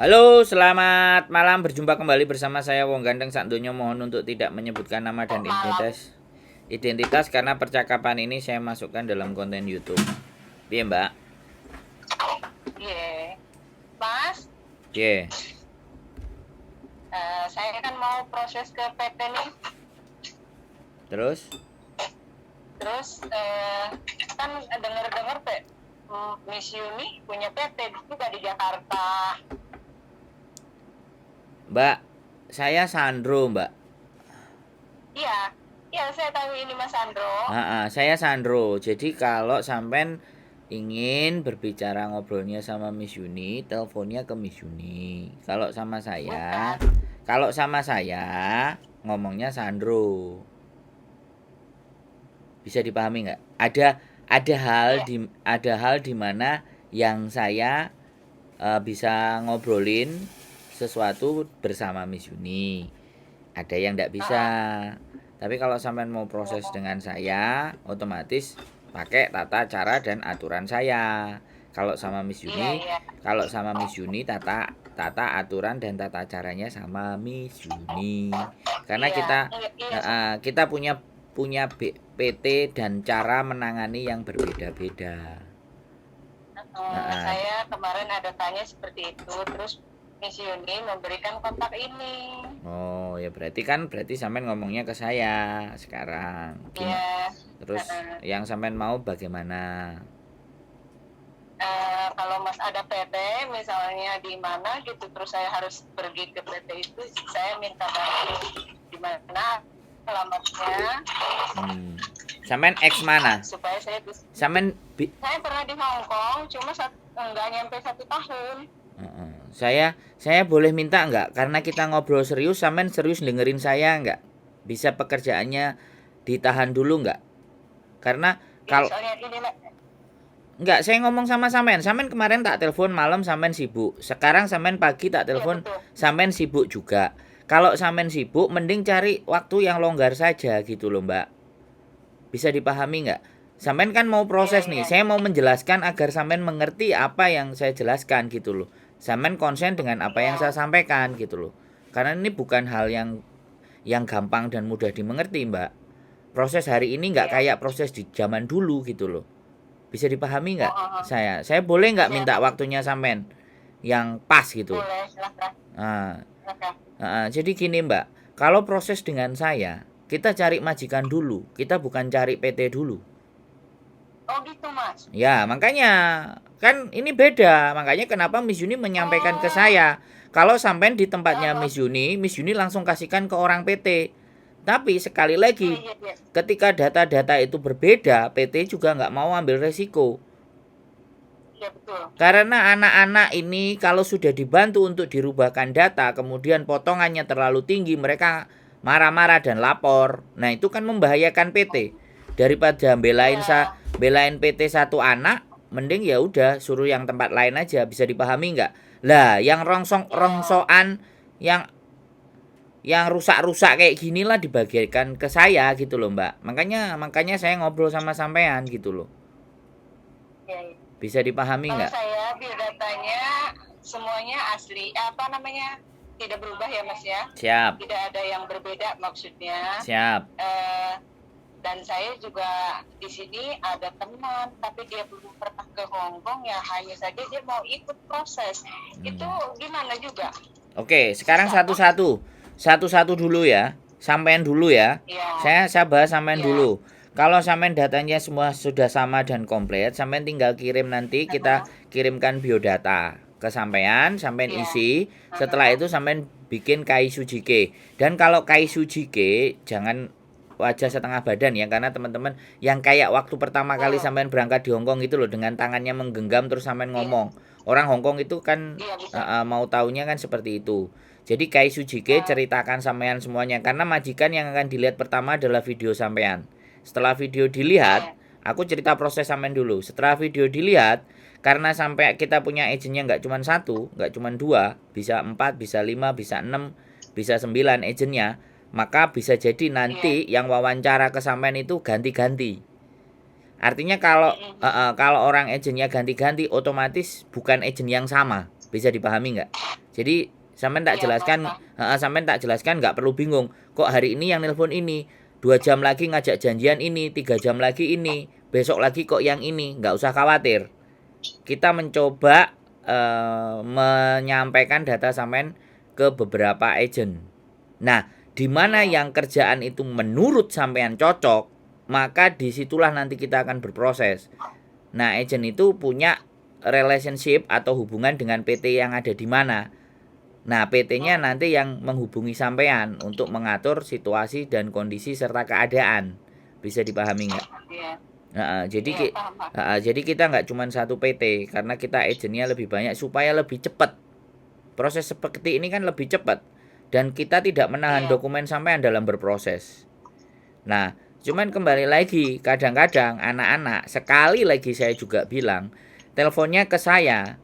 Halo, selamat malam. Berjumpa kembali bersama saya Wong Gandeng Sakdonya. Mohon untuk tidak menyebutkan nama dan identitas karena percakapan ini saya masukkan dalam konten YouTube. Iya, Mbak? Iya, Mas. Iya. Saya kan mau proses ke PT nih. Terus? Kan dengar-dengar Miss Yuni punya PT juga di Jakarta. Mbak, saya Sandro, Mbak. Iya, saya tahu ini Mas Andro. Saya Sandro. Jadi kalau sampean ingin berbicara ngobrolnya sama Miss Yuni, teleponnya ke Miss Yuni. Kalau sama saya ngomongnya Sandro. Bisa dipahami nggak? Ada hal di mana yang saya bisa ngobrolin sesuatu bersama Miss Yuni. Ada yang nggak bisa. Tapi kalau sampean mau proses dengan saya, otomatis pakai tata cara dan aturan saya. Kalau sama Miss Yuni, tata aturan dan tata caranya sama Miss Yuni. Karena kita punya PT dan cara menangani yang berbeda-beda. Saya kemarin ada tanya seperti itu, terus Miss Yuni memberikan kontak ini. Oh ya berarti sampean ngomongnya ke saya sekarang. Iya. Terus yang sampean mau bagaimana? Kalau Mas ada PT misalnya di mana gitu, terus saya harus pergi ke PT itu, saya minta bantu di mana alamatnya. Sampean X mana? Supaya saya bisa. Saya pernah di Hong Kong, cuma nggak nyampe 1 tahun. Saya boleh minta nggak? Karena kita ngobrol serius, sampean serius dengerin saya nggak? Bisa pekerjaannya ditahan dulu nggak? Karena kalau enggak, saya ngomong sama sampean. Sampean kemarin tak telepon malam sampean sibuk. Sekarang sampean pagi tak telepon sampean sibuk juga. Kalau sampean sibuk, mending cari waktu yang longgar saja gitu loh, Mbak. Bisa dipahami nggak? Sampean kan mau proses nih. Saya mau menjelaskan agar sampean mengerti apa yang saya jelaskan gitu loh. Sampean konsen dengan apa yang saya sampaikan gitu loh. Karena ini bukan hal yang gampang dan mudah dimengerti, Mbak. Proses hari ini nggak kayak proses di zaman dulu gitu loh. Bisa dipahami nggak? Saya boleh nggak minta waktunya sampean yang pas gitu? Boleh, silakan. Jadi gini Mbak, kalau proses dengan saya, kita cari majikan dulu, kita bukan cari PT dulu. Oh gitu Mas. Ya makanya kan ini beda, makanya kenapa Miss Yuni menyampaikan ke saya. Kalau sampean di tempatnya Miss Yuni langsung kasihkan ke orang PT. Tapi sekali lagi, ketika data-data itu berbeda, PT juga nggak mau ambil resiko. Iya betul. Karena anak-anak ini kalau sudah dibantu untuk dirubahkan data, kemudian potongannya terlalu tinggi, mereka marah-marah dan lapor. Nah itu kan membahayakan PT. Daripada belain PT satu anak, mending ya udah suruh yang tempat lain aja. Bisa dipahami nggak? Lah yang rongsokan, yang rusak-rusak kayak ginilah dibagikan ke saya gitu loh Mbak. Makanya saya ngobrol sama sampean gitu loh. Ya. Bisa dipahami nggak? Kalau saya biodatanya semuanya asli, tidak berubah ya Mas ya. Siap. Tidak ada yang berbeda maksudnya. Siap. Dan saya juga di sini ada teman, tapi dia belum pernah ke Hong Kong, ya hanya saja dia mau ikut proses. Itu gimana juga? Oke, sekarang satu-satu dulu ya. Sampean dulu ya. Saya bahas sampean dulu. Kalau sampean datanya semua sudah sama dan komplit, sampean tinggal kirim, nanti kita kirimkan biodata ke sampean isi. Setelah itu sampean bikin KI-SUJIKE. Dan kalau KI-SUJIKE jangan wajah setengah badan ya, karena teman-teman yang kayak waktu pertama kali sampean berangkat di Hong Kong itu loh, dengan tangannya menggenggam terus sampean ngomong. Orang Hong Kong itu kan mau taunya kan seperti itu. Jadi KI-SUJIKE ceritakan sampean semuanya, karena majikan yang akan dilihat pertama adalah video sampean. Setelah video dilihat, aku cerita proses sampean dulu. Setelah video dilihat, karena sampai kita punya agentnya nggak cuma 1, nggak cuma 2, bisa 4, bisa 5, bisa 6, bisa 9 agentnya, maka bisa jadi nanti yang wawancara ke sampean itu ganti-ganti. Artinya kalau orang agentnya ganti-ganti, otomatis bukan agent yang sama. Bisa dipahami nggak? Jadi sampean tak Iya, jelaskan, paham. sampean tak jelaskan nggak perlu bingung. Kok hari ini yang nelpon ini, 2 jam lagi ngajak janjian ini, 3 jam lagi ini, besok lagi kok yang ini, nggak usah khawatir. Kita mencoba menyampaikan data sampean ke beberapa agent. Nah, di mana Iya, yang kerjaan itu menurut sampean cocok, maka disitulah nanti kita akan berproses. Nah, agent itu punya relationship atau hubungan dengan PT yang ada di mana. Nah, PT-nya nanti yang menghubungi sampean untuk mengatur situasi dan kondisi serta keadaan. Bisa dipahami nggak? iya, Jadi iya, paham, Pak. jadi kita nggak cuma satu PT karena kita agentnya lebih banyak supaya lebih cepat. Proses seperti ini kan lebih cepat dan kita tidak menahan Iya, dokumen sampean dalam berproses. Nah, cuman kembali lagi, kadang-kadang anak-anak, sekali lagi saya juga bilang, teleponnya ke saya,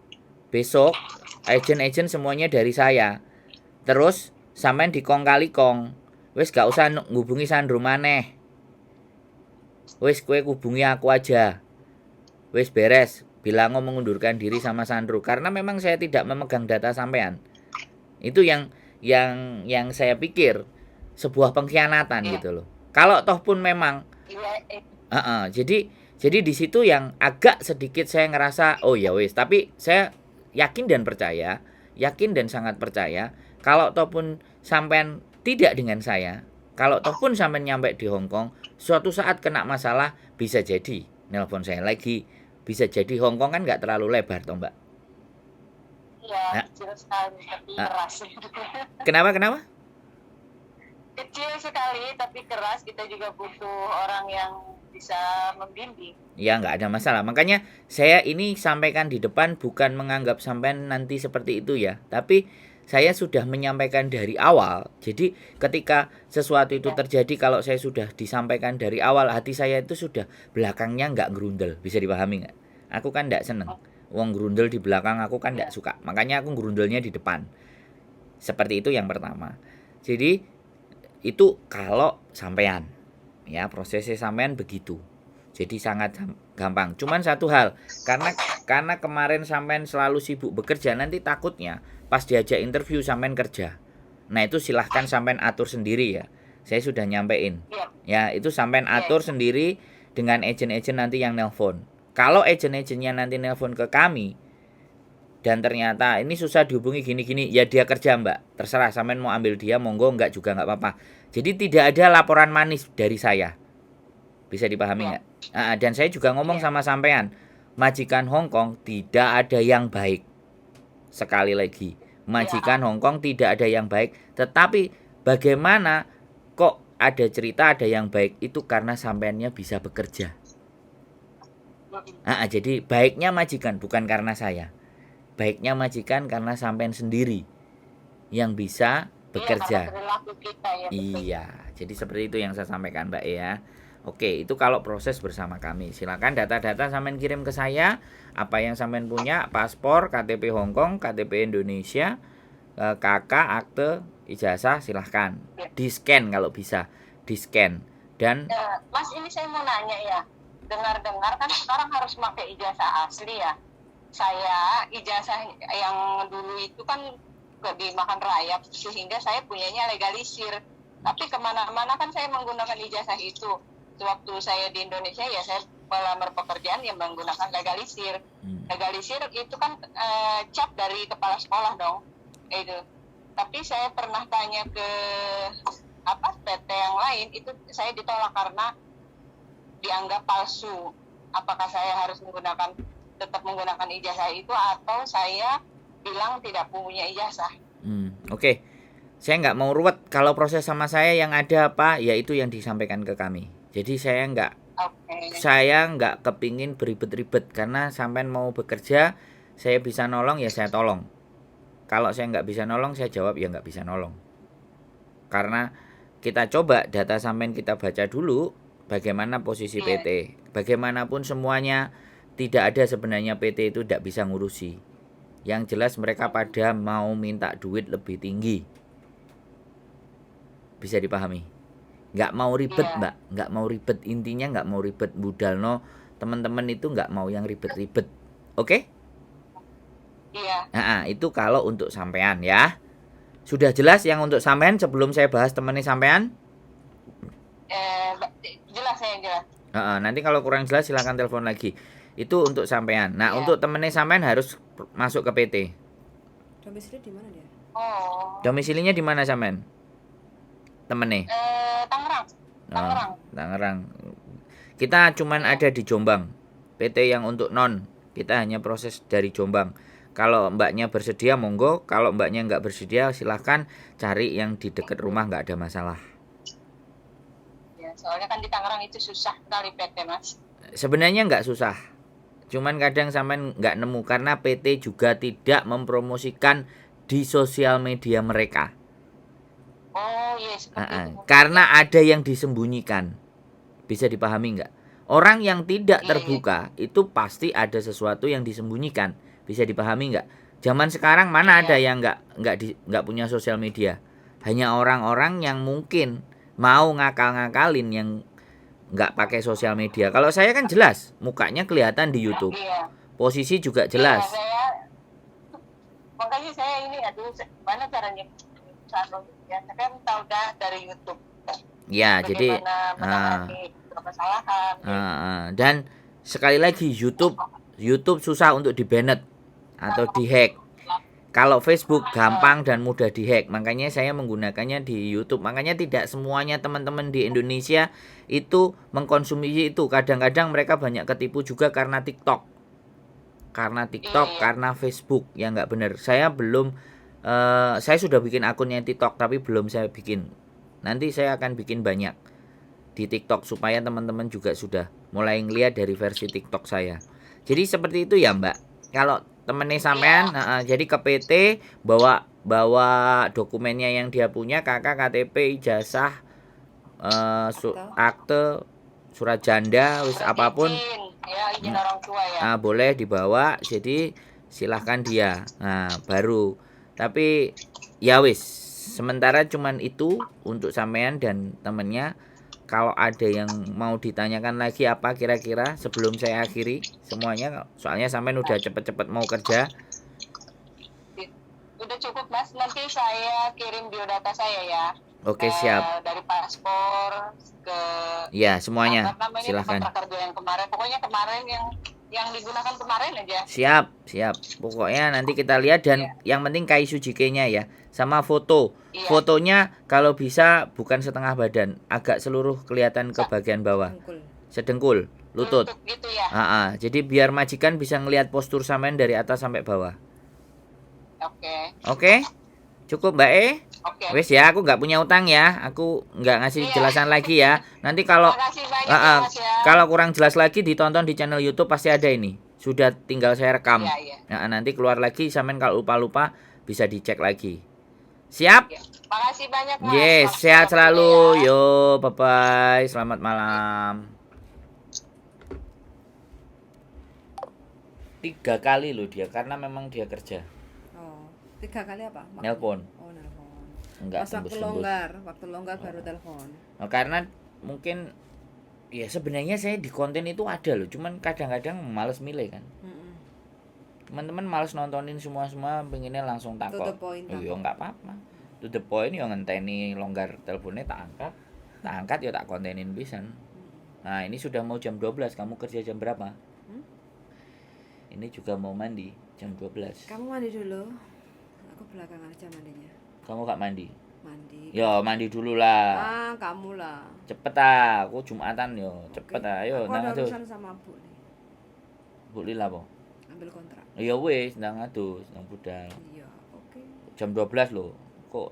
besok agent-agent semuanya dari saya. Terus sampean dikong kali kong, wis gak usah ngubungi Sandro maneh. Wis kue hubungi aku aja. Wis beres, bilang mengundurkan diri sama Sandro karena memang saya tidak memegang data sampean. Itu yang saya pikir sebuah pengkhianatan iya, gitu loh. Kalau toh pun memang iya, jadi di situ yang agak sedikit saya ngerasa oh ya wis, tapi saya yakin dan sangat percaya kalau toh pun sampean tidak dengan saya, kalau toh pun sampean nyampe di Hong Kong, suatu saat kena masalah bisa jadi nelpon saya lagi, bisa jadi Hong Kong kan nggak terlalu lebar toh Mbak. iya, Nah, kecil sekali tapi nah, keras. kenapa? Kecil sekali tapi keras. Kita juga butuh orang yang bisa membimbing. Ya nggak ada masalah. Makanya saya ini sampaikan di depan bukan menganggap sampean nanti seperti itu ya. Tapi saya sudah menyampaikan dari awal. Jadi ketika sesuatu itu Ya, terjadi kalau saya sudah disampaikan dari awal, hati saya itu sudah belakangnya nggak gerundel. Bisa dipahami nggak? Aku kan nggak seneng. Wong gerundel di belakang aku kan nggak ya, suka. Makanya aku gerundelnya di depan. Seperti itu yang pertama. Jadi itu kalau sampean ya prosesnya sampean begitu. Jadi sangat gampang. Cuman satu hal, karena kemarin sampean selalu sibuk bekerja, nanti takutnya pas diajak interview sampean kerja. Nah, itu silahkan sampean atur sendiri ya. Saya sudah nyampein. ya, Ya, itu sampean ya, atur sendiri dengan agent-agent nanti yang nelpon. Kalau agent-agentnya nanti nelpon ke kami dan ternyata ini susah dihubungi gini-gini, ya dia kerja Mbak. Terserah sampean mau ambil dia, monggo enggak juga enggak apa-apa. Jadi tidak ada laporan manis dari saya. Bisa dipahami ya, nggak? Dan saya juga ngomong ya, sama sampean, majikan Hong Kong tidak ada yang baik. Sekali lagi, ya, majikan Hong Kong tidak ada yang baik. Tetapi bagaimana kok ada cerita ada yang baik itu karena sampeannya bisa bekerja. Jadi baiknya majikan bukan karena saya. Baiknya majikan karena sampean sendiri yang bisa iya, karena bekerja. perilaku kita ya betul. Iya, jadi seperti itu yang saya sampaikan Mbak ya. Oke, itu kalau proses bersama kami. Silakan data-data sampean kirim ke saya. Apa yang sampean punya, paspor, KTP Hong Kong, KTP Indonesia, KK, akte, ijazah, silahkan. Ya. Di-scan kalau bisa, di-scan. Dan Ya, Mas, ini saya mau nanya ya. Dengar-dengar kan sekarang harus pakai ijazah asli ya. Saya ijazah yang dulu itu kan gak dimakan rayap sehingga saya punyanya legalisir. Tapi kemana-mana kan saya menggunakan ijazah itu. Waktu saya di Indonesia ya saya melamar pekerjaan yang menggunakan legalisir. Legalisir itu kan cap dari kepala sekolah dong. Itu. Tapi saya pernah tanya ke PT yang lain itu saya ditolak karena dianggap palsu. Apakah saya harus tetap menggunakan ijazah itu atau saya bilang tidak punya ijazah? Oke. Saya nggak mau ruwet. Kalau proses sama saya yang ada apa, ya itu yang disampaikan ke kami. Jadi saya nggak kepingin beribet-ribet karena sampean mau bekerja, saya bisa nolong ya saya tolong. Kalau saya nggak bisa nolong, saya jawab ya nggak bisa nolong. Karena kita coba data sampean kita baca dulu bagaimana posisi PT. Bagaimanapun semuanya tidak ada sebenarnya PT itu tidak bisa ngurusi. Yang jelas mereka pada mau minta duit lebih tinggi. Bisa dipahami? Nggak mau ribet Mbak, nggak mau ribet, intinya nggak mau ribet. Budalno teman-teman itu nggak mau yang ribet-ribet. Oke? Iya. Nah, itu kalau untuk sampean ya. Sudah jelas yang untuk sampean sebelum saya bahas temennya sampean? Jelas saya jelas. Nanti kalau kurang jelas silahkan telepon lagi. Itu untuk sampean. Nah, Iya. untuk temennya sampean harus masuk ke PT. Domisili di mana dia? Oh. Domisilinya di mana sampean? Temennya? Tangerang. Tangerang. Tangerang. Kita cuman ada di Jombang. PT yang untuk non, kita hanya proses dari Jombang. Kalau mbaknya bersedia monggo, kalau mbaknya nggak bersedia silahkan cari yang di dekat rumah, nggak ada masalah. Ya, soalnya kan di Tangerang itu susah sekali PT, Mas. Sebenarnya nggak susah, cuman kadang sampean nggak nemu karena PT juga tidak mempromosikan di sosial media mereka. Oh iya, seperti itu. Karena ada yang disembunyikan. Bisa dipahami nggak? Orang yang tidak terbuka itu pasti ada sesuatu yang disembunyikan. Bisa dipahami nggak? Zaman sekarang mana ada yang nggak punya sosial media? Hanya orang-orang yang mungkin mau ngakal-ngakalin yang nggak pakai sosial media. Kalau saya kan jelas, mukanya kelihatan di YouTube. Iya. Posisi juga jelas. Iya, makanya saya ini, gimana caranya? Ya, saya kan tahu dari YouTube. Ya, jadi menangani kesalahan. Dan sekali lagi YouTube susah untuk di-banned atau di-hack. Kalau Facebook gampang dan mudah di-hack. Makanya saya menggunakannya di YouTube. Makanya tidak semuanya teman-teman di Indonesia itu mengkonsumsi itu. Kadang-kadang mereka banyak ketipu juga karena TikTok. Karena Facebook. Ya nggak benar. Saya sudah bikin akunnya TikTok tapi belum saya bikin. Nanti saya akan bikin banyak di TikTok supaya teman-teman juga sudah mulai ngeliat dari versi TikTok saya. Jadi seperti itu ya Mbak. Kalau temennya sampean, jadi ke PT bawa dokumennya yang dia punya, KK, KTP, ijazah, akte, surat janda, wis apapun. Izin orang tua ya. Boleh dibawa. Jadi silahkan dia. Nah baru. Tapi ya wis. Sementara cuman itu untuk sampean dan temennya. Kalau ada yang mau ditanyakan lagi apa kira-kira sebelum saya akhiri semuanya, soalnya sampean udah cepet-cepet mau kerja. Udah cukup Mas, nanti saya kirim biodata saya ya. Oke, siap. Dari paspor ke ya semuanya silahkan. Kontrak kerja yang kemarin, pokoknya kemarin yang digunakan kemarin aja. Siap. Pokoknya nanti kita lihat dan yang penting Kaisujike-nya ya. Sama foto. Fotonya kalau bisa bukan setengah badan, agak seluruh kelihatan ke bagian bawah. Sedengkul, lutut. Gitu ya. Jadi biar majikan bisa ngelihat postur sampean dari atas sampai bawah. Oke. Cukup Mbak E? Wes ya, aku nggak punya utang ya. Aku nggak ngasih jelasan lagi ya. Nanti kalau kalau kurang jelas lagi ditonton di channel YouTube pasti ada ini. Sudah tinggal saya rekam. Nah, nanti keluar lagi sampean kalau lupa-lupa bisa dicek lagi. Siap? Makasih banyak Mas. Yes, sehat selalu. Yo, bye-bye. Selamat malam. 3 kali loh dia karena memang dia kerja. 3 kali apa? Nelpon. Nelpon. Enggak waktu longgar baru telepon. Karena mungkin ya sebenarnya saya di konten itu ada loh, cuman kadang-kadang males milih kan. Teman-teman males nontonin semua pengennya langsung takut. Iya nggak apa-apa. To the point yang ngenteni longgar teleponnya tak angkat ya tak kontenin pisan. Nah ini sudah mau jam 12, kamu kerja jam berapa? Ini juga mau mandi jam 12. Kamu mandi dulu. Aku belakangan aja mandinya. Kamu gak mandi? Mandi. Yo mandi dulu lah. Kamu lah. Cepet aku Jumatan yo, cepet ayo. Aku ada urusan sama Bu nih. Bu Lila po? Ambil kontrak. Iya wis, ndang adus, ndang budal. Iya, oke. Jam 12 loh. Kok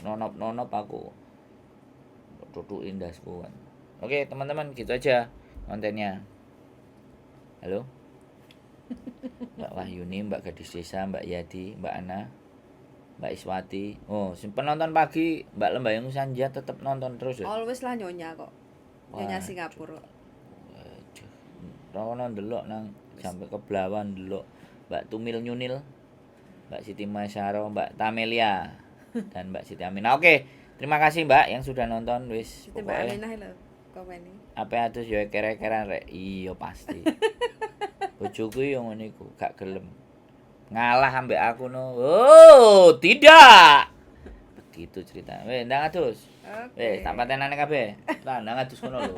nonop aku. Tutukin dasku kan. Oke, teman-teman, gitu aja kontennya. Halo? Mbak Wahyuni, Mbak Gadis Desa, Mbak Yadi, Mbak Ana, Mbak Iswati. Oh, penonton pagi Mbak Lembayung Sanja tetap nonton terus ya? Always lah nyonya kok. Nyonya Singapura. Rono ndelok nang sampai ke Blawan ndelok Mbak Tumil Nyunil, Mbak Siti Masyaro, Mbak Tamelia dan Mbak Siti Aminah. Oke, terima kasih Mbak yang sudah nonton wis. Siti Mbak Aminah lho komeni. Apa atus yo kere-keran rek. Iya pasti. Bojoku yo ngene iku gak gelem. Ngalah ambek aku no. Oh, tidak. Begitu cerita. Weh, ndang adus. Oke. Tak patenane kabeh. Lah ndang adus kono lho.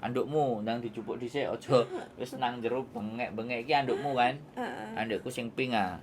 Andukmu ndang dicupuk dhisik aja wis nang jero bengek-bengek iki andukmu kan. Heeh. Andukku sing pink ah.